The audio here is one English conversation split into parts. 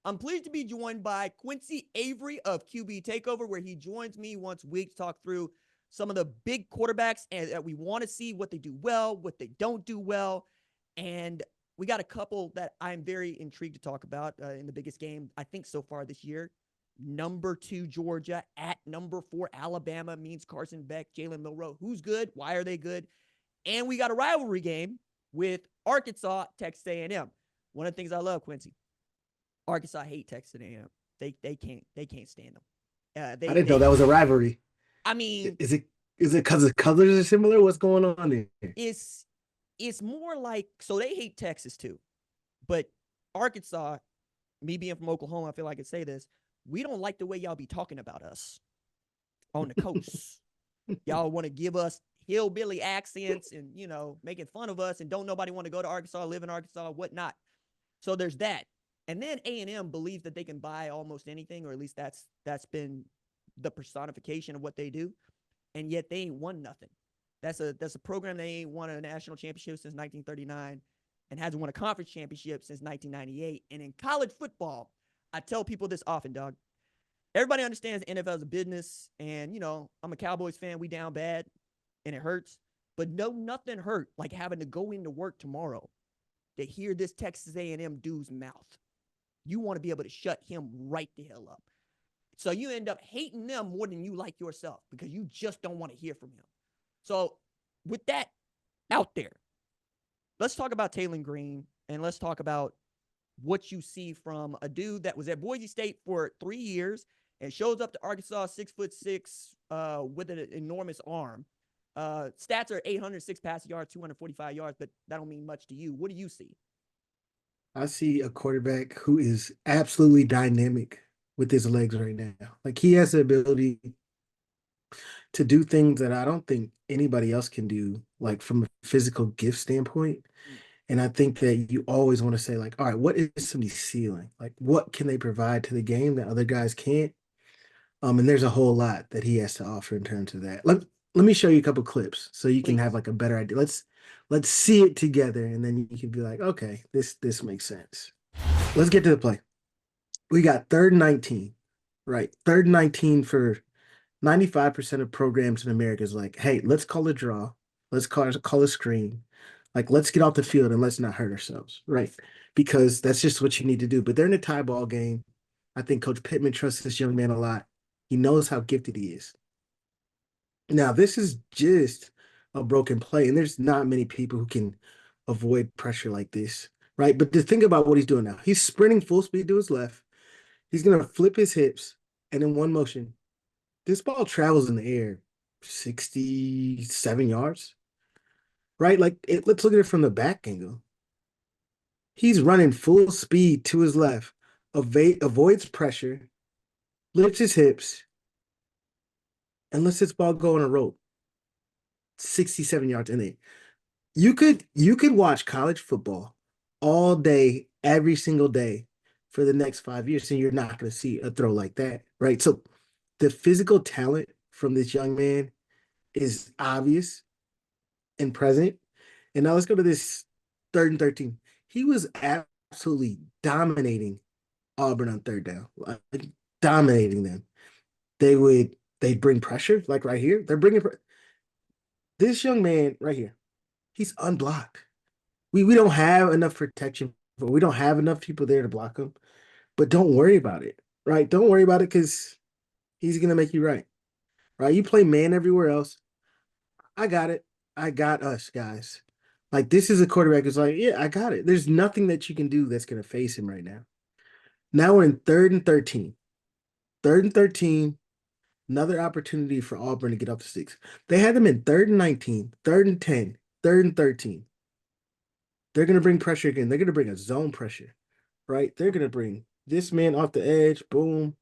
I'm pleased to be joined by Quincy Avery of QB Takeover, where he joins me once a week to talk through some of the big quarterbacks and that we want to see what they do well, what they don't do well. And we got a couple that I'm very intrigued to talk about in the biggest game, I think, so far this year. Number 2, Georgia at number 4, Alabama means Carson Beck, Jalen Milroe. Who's good? Why are they good? And we got a rivalry game with Arkansas, Texas A&M. One of the things I love, Quincy, Arkansas hate Texas A&M. They can't stand them. I didn't know that was a rivalry. I mean, Is it because the colors are similar? What's going on there? it's more like, so they hate Texas too, but Arkansas, me being from Oklahoma, I feel like I could say this. We don't like the way y'all be talking about us on the coast. Y'all want to give us hillbilly accents and, making fun of us, and don't nobody want to go to Arkansas, live in Arkansas, whatnot. So there's that. And then A&M believes that they can buy almost anything, or at least that's been the personification of what they do. And yet they ain't won nothing. That's a program that ain't won a national championship since 1939 and hasn't won a conference championship since 1998. And in college football, I tell people this often, dog. Everybody understands the NFL is a business, and I'm a Cowboys fan. We down bad, and it hurts. But nothing hurt like having to go into work tomorrow to hear this Texas A&M dude's mouth. You want to be able to shut him right the hell up. So you end up hating them more than you like yourself because you just don't want to hear from him. So with that out there, let's talk about Taylen Green, and let's talk about what you see from a dude that was at Boise State for 3 years and shows up to Arkansas 6'6", with an enormous arm. Stats are 806 passing yards, 245 yards, but that don't mean much to you. What do you see? I see a quarterback who is absolutely dynamic with his legs right now. Like, he has the ability to do things that I don't think anybody else can do, like from a physical gift standpoint. And I think that you always want to say, like, all right, what is somebody's ceiling? Like, what can they provide to the game that other guys can't? And there's a whole lot that he has to offer in terms of that. Let me show you a couple clips so you can have Please. like a better idea. Let's see it together, and then you can be like, okay, this makes sense. Let's get to the play. We got 3rd and 19, right? 3rd and 19 for 95% of programs in America is like, hey, let's call a draw. Let's call a screen. Like, let's get off the field and let's not hurt ourselves, right? Because that's just what you need to do. But they're in a tie ball game. I think Coach Pittman trusts this young man a lot. He knows how gifted he is. Now, this is just a broken play, and there's not many people who can avoid pressure like this, right? But to think about what he's doing now, he's sprinting full speed to his left. He's going to flip his hips, and in one motion, this ball travels in the air 67 yards, right? Like, let's look at it from the back angle. He's running full speed to his left, avoids pressure, lifts his hips, and lets this ball go on a rope 67 yards in it. You could watch college football all day, every single day for the next 5 years, and you're not going to see a throw like that, right? So the physical talent from this young man is obvious and present. And now let's go to this 3rd and 13. He was absolutely dominating Auburn on 3rd down, like dominating them. They'd bring pressure, like right here. They're bringing this young man right here. He's unblocked. We don't have enough protection. We don't have enough people there to block him. But don't worry about it, right? Don't worry about it because he's gonna make you right. Right? You play man everywhere else. I got it. I got us, guys. Like, this is a quarterback who's like, yeah, I got it. There's nothing that you can do that's gonna face him right now. Now we're in 3rd and 13. 3rd and 13. Another opportunity for Auburn to get off the sticks. They had them in 3rd and 19, 3rd and 10, 3rd and 13. They're going to bring pressure again. They're going to bring a zone pressure, right? They're going to bring this man off the edge, boom,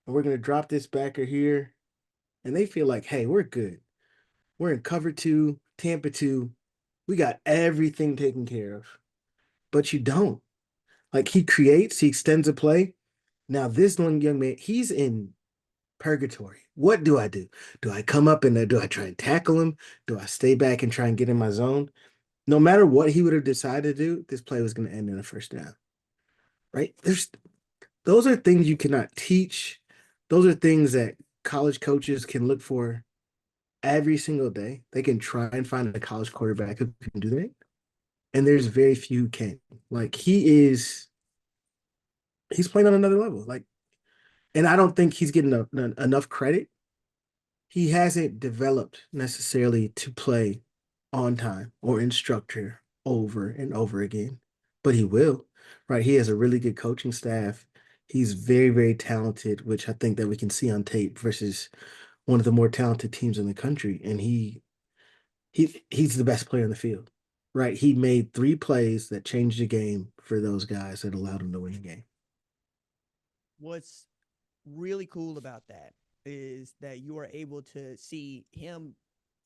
and we're going to drop this backer here. And they feel like, hey, we're good. We're in cover 2, Tampa 2. We got everything taken care of. But you don't. Like, he extends a play. Now, this one young man, he's in purgatory. What do I do? Do I come up and do I try and tackle him? Do I stay back and try and get in my zone? No matter what he would have decided to do, this play was going to end in a 1st down, right? those are things you cannot teach. Those are things that college coaches can look for every single day. They can try and find a college quarterback who can do that. And there's very few who can. Like he's playing on another level. Like, and I don't think he's getting enough credit. He hasn't developed necessarily to play on time or in structure over and over again, but he will, right? He has a really good coaching staff. He's very, very talented, which I think that we can see on tape versus one of the more talented teams in the country. And he's the best player in the field, right? He made 3 plays that changed the game for those guys that allowed him to win the game. What's really cool about that is that you are able to see him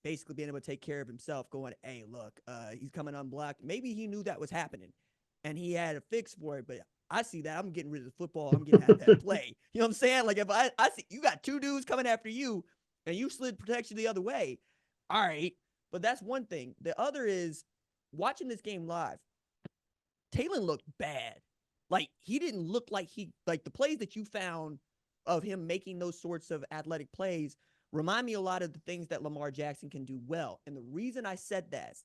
basically being able to take care of himself, going, hey, look, he's coming unblocked. Maybe he knew that was happening and he had a fix for it, but I see that. I'm getting rid of the football. I'm getting out of that play. You know what I'm saying? Like, if I see you got 2 dudes coming after you and you slid protection the other way, all right. But that's one thing. The other is watching this game live, Taylen looked bad. Like, he didn't look like the plays that you found of him making those sorts of athletic plays remind me a lot of the things that Lamar Jackson can do well. And the reason I said that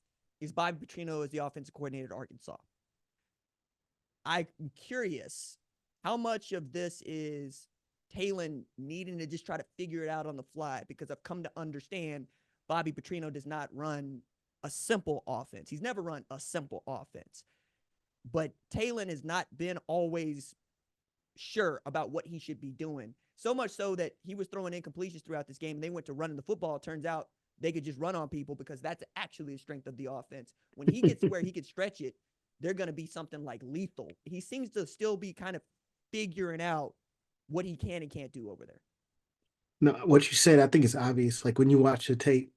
is Bobby Petrino is the offensive coordinator at Arkansas. I'm curious how much of this is Taylen needing to just try to figure it out on the fly, because I've come to understand Bobby Petrino does not run a simple offense. He's never run a simple offense. But Taylen has not been always sure about what he should be doing. So much so that he was throwing incompletions throughout this game. And they went to running the football. It turns out they could just run on people because that's actually the strength of the offense. When he gets to where he could stretch it, they're going to be something like lethal. He seems to still be kind of figuring out what he can and can't do over there. No, what you said, I think is obvious. Like when you watch the tape,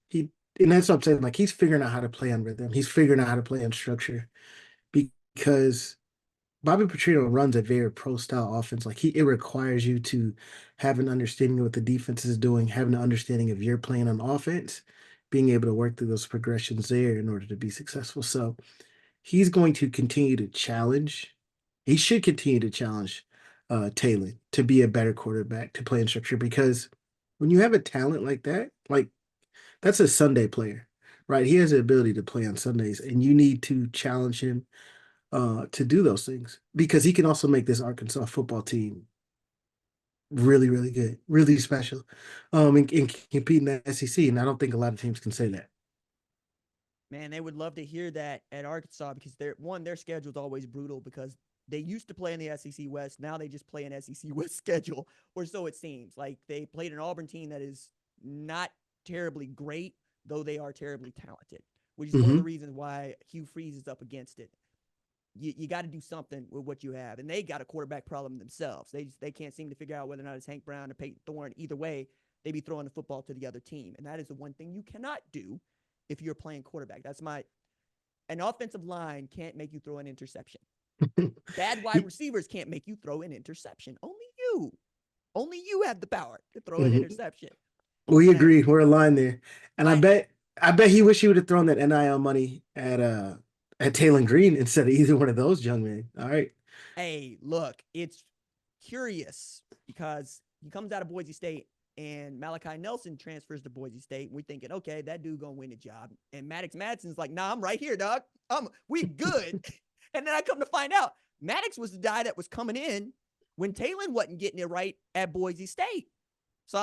he and that's what I'm saying. Like he's figuring out how to play on rhythm. He's figuring out how to play on structure because Bobby Petrino runs a very pro style offense. Like it requires you to have an understanding of what the defense is doing, having an understanding of your playing on offense, being able to work through those progressions there in order to be successful. So he's going to continue to challenge. He should continue to challenge Taylen to be a better quarterback to play in structure because when you have a talent like that, like that's a Sunday player, right? He has the ability to play on Sundays, and you need to challenge him to do those things because he can also make this Arkansas football team really, really good, really special, and compete in the SEC. And I don't think a lot of teams can say that. Man, they would love to hear that at Arkansas because their schedule is always brutal because they used to play in the SEC West. Now they just play an SEC West schedule, or so it seems. Like they played an Auburn team that is not terribly great, though they are terribly talented, which is one of the reasons why Hugh Freeze is up against it. You got to do something with what you have. And they got a quarterback problem themselves. They can't seem to figure out whether or not it's Hank Brown or Peyton Thorne. Either way, they be throwing the football to the other team. And that is the one thing you cannot do if you're playing quarterback. An offensive line can't make you throw an interception. Bad wide receivers can't make you throw an interception. Only you have the power to throw an interception. We agree. We're aligned there. And I bet he wish he would have thrown that NIL money at Taylen Green instead of either one of those young men. All right. Hey, look, it's curious because he comes out of Boise State and Malachi Nelson transfers to Boise State. We're thinking, okay, that dude gonna win the job. And Maddox Madsen's like, nah, I'm right here, dog. We good. And then I come to find out Maddox was the guy that was coming in when Taylen wasn't getting it right at Boise State. So,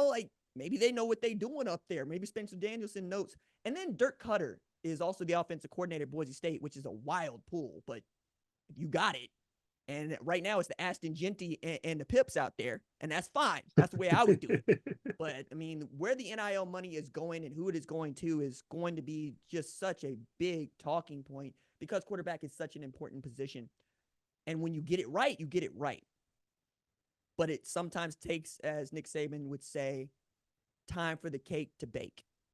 like maybe they know what they're doing up there. Maybe Spencer Danielson notes. And then Dirk Cutter is also the offensive coordinator at Boise State, which is a wild pool, but you got it. And right now it's the Ashton Genty and the Pips out there, and that's fine. That's the way I would do it. But, I mean, where the NIL money is going and who it is going to is going to be just such a big talking point because quarterback is such an important position. And when you get it right, you get it right. But it sometimes takes, as Nick Saban would say, time for the cake to bake.